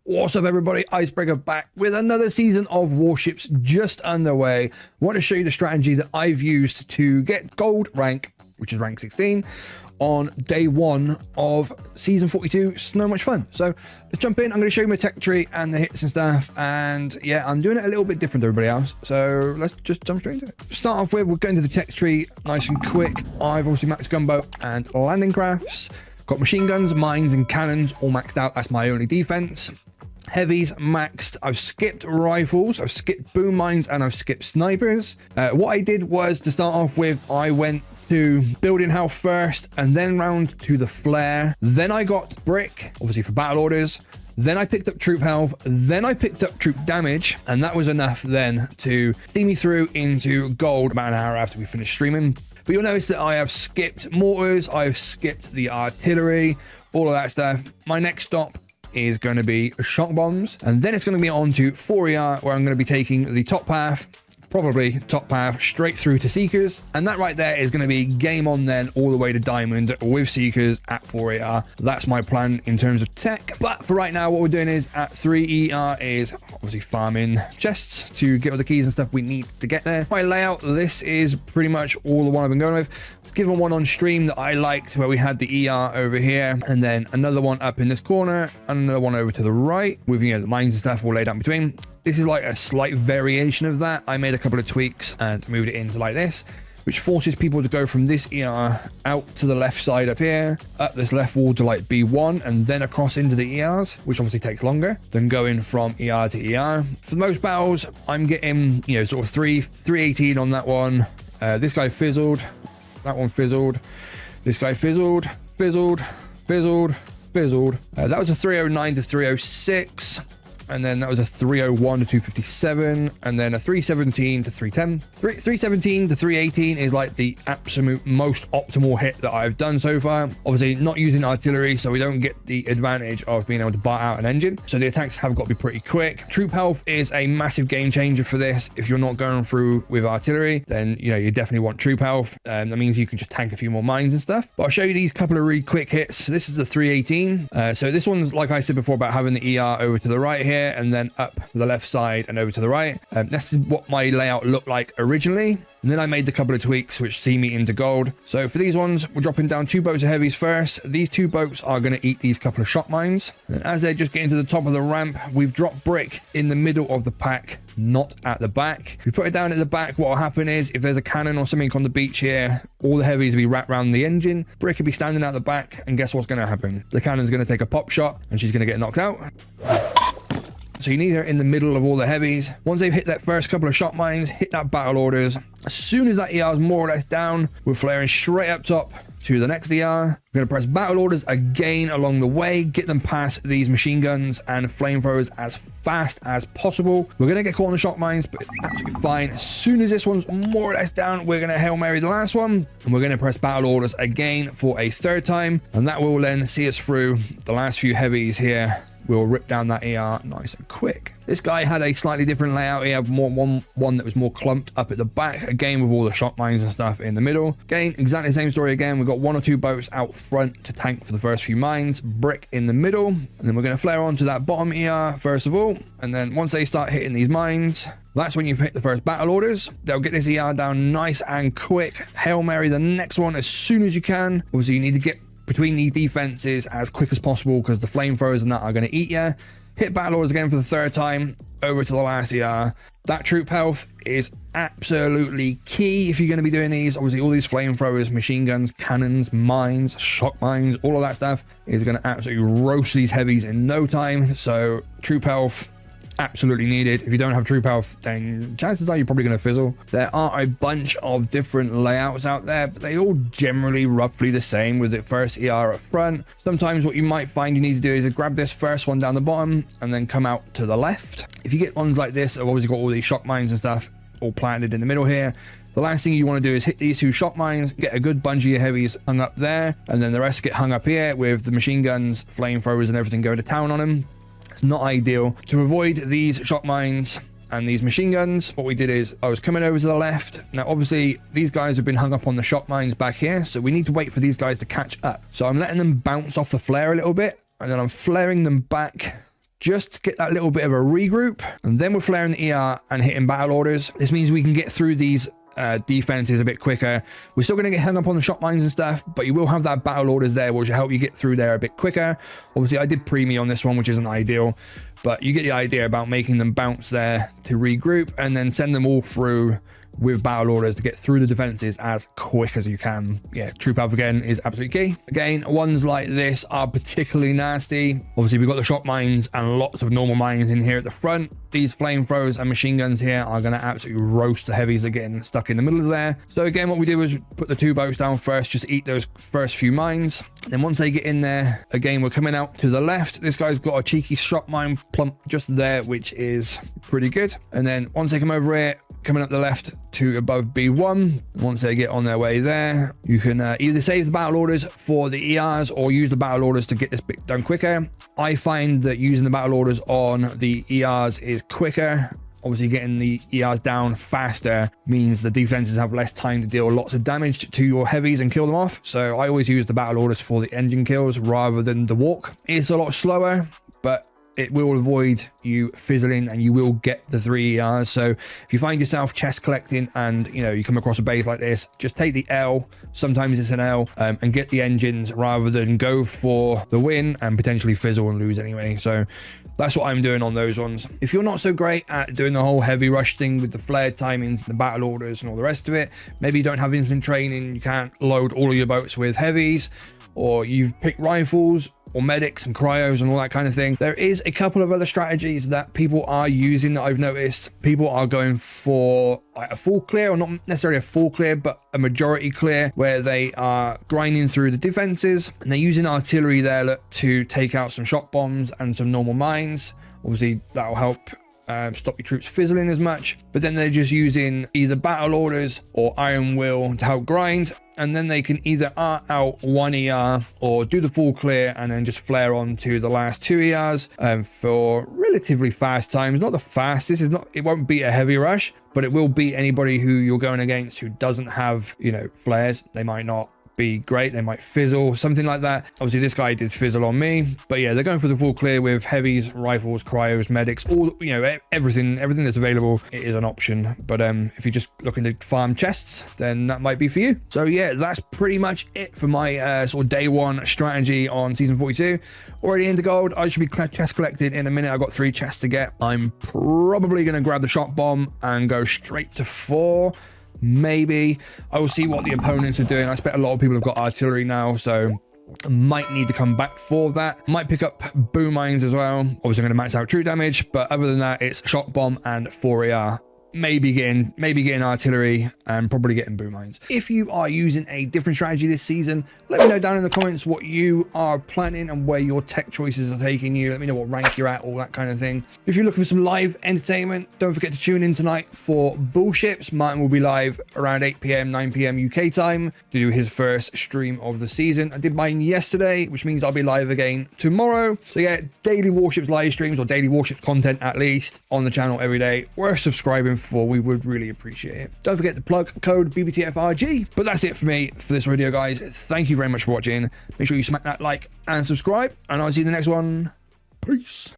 What's up, everybody? Icebreaker back with another season of Warships just underway. I want to show you the strategy that I've used to get gold rank, which is rank 16, on day 1 of Season 42. So much fun. So let's jump in. I'm going to show you my tech tree and the hits and stuff. And yeah, I'm doing it a little bit different to everybody else. So let's just jump straight into it. To start off with, we're going to the tech tree nice and quick. I've obviously maxed gunboat and landing crafts. Got machine guns, mines, and cannons all maxed out. That's my only defense. Heavies maxed. I've skipped rifles, I've skipped boom mines, and I've skipped snipers. What I did was, to start off with, I went to building health first and then round to the flare. Then I got brick, obviously for battle orders. Then I picked up troop health, then I picked up troop damage, and that was enough then to see me through into gold about an hour after we finished streaming. But you'll notice that I have skipped mortars, I've skipped the artillery, all of that stuff. My next stop is going to be shock bombs, and then it's going to be on to 4ER, where I'm going to be taking the top path, probably top path, straight through to Seekers, and that right there is going to be game on then all the way to Diamond with Seekers at 4ER. That's my plan in terms of tech. But for right now, what we're doing is at 3ER is obviously farming chests to get all the keys and stuff we need to get there. My layout, this is pretty much all the one I've been going with. Given one on stream that I liked, where we had the ER over here, and then another one up in this corner, and another one over to the right with, you know, the mines and stuff all laid out in between. This is like a slight variation of that. I made a couple of tweaks and moved it into like this, which forces people to go from this ER out to the left side up here, up this left wall to like B1, and then across into the ERs, which obviously takes longer than going from ER to ER. For most battles, I'm getting, you know, sort of 318 on that one. This guy fizzled. That one fizzled. This guy fizzled. That was a 309 to 306. And then that was a 301 to 257, and then a 317 to 310. 317 to 318 is like the absolute most optimal hit that I've done so far. Obviously not using artillery, so we don't get the advantage of being able to butt out an engine. So the attacks have got to be pretty quick. Troop health is a massive game changer for this. If you're not going through with artillery, then you know you definitely want troop health. That means you can just tank a few more mines and stuff. But I'll show you these couple of really quick hits. This is the 318. So this one's, like I said before, about having the ER over to the right here, and then up the left side and over to the right. This is what my layout looked like originally, and then I made the couple of tweaks which see me into gold. So for these ones, we're dropping down 2 boats of heavies first. These 2 boats are going to eat these couple of shot mines, and as they're just getting to the top of the ramp, we've dropped brick in the middle of the pack, not at the back. If we put it down at the back, what will happen is, if there's a cannon or something on the beach here, all the heavies will be wrapped around the engine, brick will be standing at the back, and guess what's going to happen? The cannon's going to take a pop shot and she's going to get knocked out. So you need her in the middle of all the heavies. Once they've hit that first couple of shot mines, hit that battle orders. As soon as that ER is more or less down, we're flaring straight up top to the next ER. We're going to press battle orders again along the way, get them past these machine guns and flamethrowers as fast as possible. We're going to get caught on the shock mines, but it's absolutely fine. As soon as this one's more or less down, we're going to Hail Mary the last one, and we're going to press battle orders again for a 3rd time, and that will then see us through the last few heavies here. We'll rip down that ER nice and quick. This guy had a slightly different layout. He had one that was more clumped up at the back, again with all the shock mines and stuff in the middle. Again, exactly the same story again. We've got 1 or 2 boats out front to tank for the first few mines, brick in the middle, and then we're going to flare onto that bottom ER first of all. And then once they start hitting these mines, that's when you've hit the first battle orders. They'll get this ER down nice and quick. Hail Mary the next one as soon as you can. Obviously, you need to get between these defenses as quick as possible, because the flamethrowers and that are going to eat you. Hit battle orders again for the 3rd time, over to the last ER. That troop health is absolutely key if you're going to be doing these. Obviously, all these flamethrowers, machine guns, cannons, mines, shock mines, all of that stuff is going to absolutely roast these heavies in no time. So troop health, absolutely needed. If you don't have troop health, then chances are you're probably going to fizzle. There are a bunch of different layouts out there, but they all generally roughly the same, with the first ER up front. Sometimes what you might find you need to do is grab this first one down the bottom and then come out to the left. If you get ones like this, I've obviously got all these shock mines and stuff all planted in the middle here. The last thing you want to do is hit these 2 shock mines, get a good bunch of your heavies hung up there, and then the rest get hung up here with the machine guns, flamethrowers, and everything going to town on them. It's not ideal. To avoid these shock mines and these machine guns, what we did is I was coming over to the left. Now obviously these guys have been hung up on the shock mines back here, so we need to wait for these guys to catch up. So I'm letting them bounce off the flare a little bit, and then I'm flaring them back just to get that little bit of a regroup. And then we're flaring the ER and hitting battle orders. This means we can get through these defenses a bit quicker. We're still going to get hung up on the shot mines and stuff, but you will have that battle orders there, which will help you get through there a bit quicker. Obviously, I did pre-me on this one, which isn't ideal, but you get the idea about making them bounce there to regroup and then send them all through with battle orders to get through the defenses as quick as you can. Yeah, troop health again is absolutely key. Again, ones like this are particularly nasty. Obviously, we've got the shot mines and lots of normal mines in here at the front. These flamethrowers and machine guns here are going to absolutely roast the heavies that are getting stuck in the middle of there. So again, what we do is put the 2 boats down first, just eat those first few mines. Then once they get in there, again, we're coming out to the left. This guy's got a cheeky shot mine plump just there, which is pretty good. And then once they come over here, coming up the left to above B1, once they get on their way there, you can either save the battle orders for the ERs or use the battle orders to get this bit done quicker. I find that using the battle orders on the ERs is quicker. Obviously, getting the ERs down faster means the defenses have less time to deal lots of damage to your heavies and kill them off. So I always use the battle orders for the engine kills rather than the walk. It's a lot slower, but it will avoid you fizzling and you will get the 3 ERs. So if you find yourself chest collecting and you come across a base like this, just take the L, sometimes it's an L, and get the engines rather than go for the win and potentially fizzle and lose anyway. So that's what I'm doing on those ones. If you're not so great at doing the whole heavy rush thing with the flare timings, the battle orders and all the rest of it, maybe you don't have instant training, you can't load all of your boats with heavies, or you've picked rifles or medics and cryos and all that kind of thing. There is a couple of other strategies that people are using that I've noticed. People are going for like a full clear, or not necessarily a full clear, but a majority clear, where they are grinding through the defenses and they're using artillery there to take out some shot bombs and some normal mines. Obviously, that'll help stop your troops fizzling as much, but then they're just using either battle orders or iron will to help grind, and then they can either art out 1 ER or do the full clear and then just flare on to the last 2 ERs for relatively fast times. Not the fastest, it won't beat a heavy rush, but it will beat anybody who you're going against who doesn't have flares. They might not be great, they might fizzle, something like that. Obviously this guy did fizzle on me, but yeah, they're going for the full clear with heavies, rifles, cryos, medics, all everything that's available. It is an option, but if you're just looking to farm chests, then that might be for you. So yeah, that's pretty much it for my sort of day 1 strategy on season 42. Already into gold. I should be chest collected in a minute. I've got 3 chests to get. I'm probably going to grab the shot bomb and go straight to 4. Maybe I will see what the opponents are doing. I expect a lot of people have got artillery now, so I might need to come back for that. Might pick up boom mines as well. Obviously, I'm going to max out true damage, but other than that, it's shot bomb and 4 AR. Maybe getting artillery and probably getting boom mines. If you are using a different strategy this season, let me know down in the comments what you are planning and where your tech choices are taking you. Let me know what rank you're at, all that kind of thing. If you're looking for some live entertainment, don't forget to tune in tonight for Warships. Martin will be live around 8 p.m, 9 p.m. UK time to do his first stream of the season. I did mine yesterday, which means I'll be live again tomorrow. So yeah, daily Warships live streams, or daily Warships content at least, on the channel every day. Worth subscribing for, we would really appreciate it. Don't forget to plug code BBTFRG. But that's it for me for this video, guys. Thank you very much for watching. Make sure you smack that like and subscribe, and I'll see you in the next one. Peace.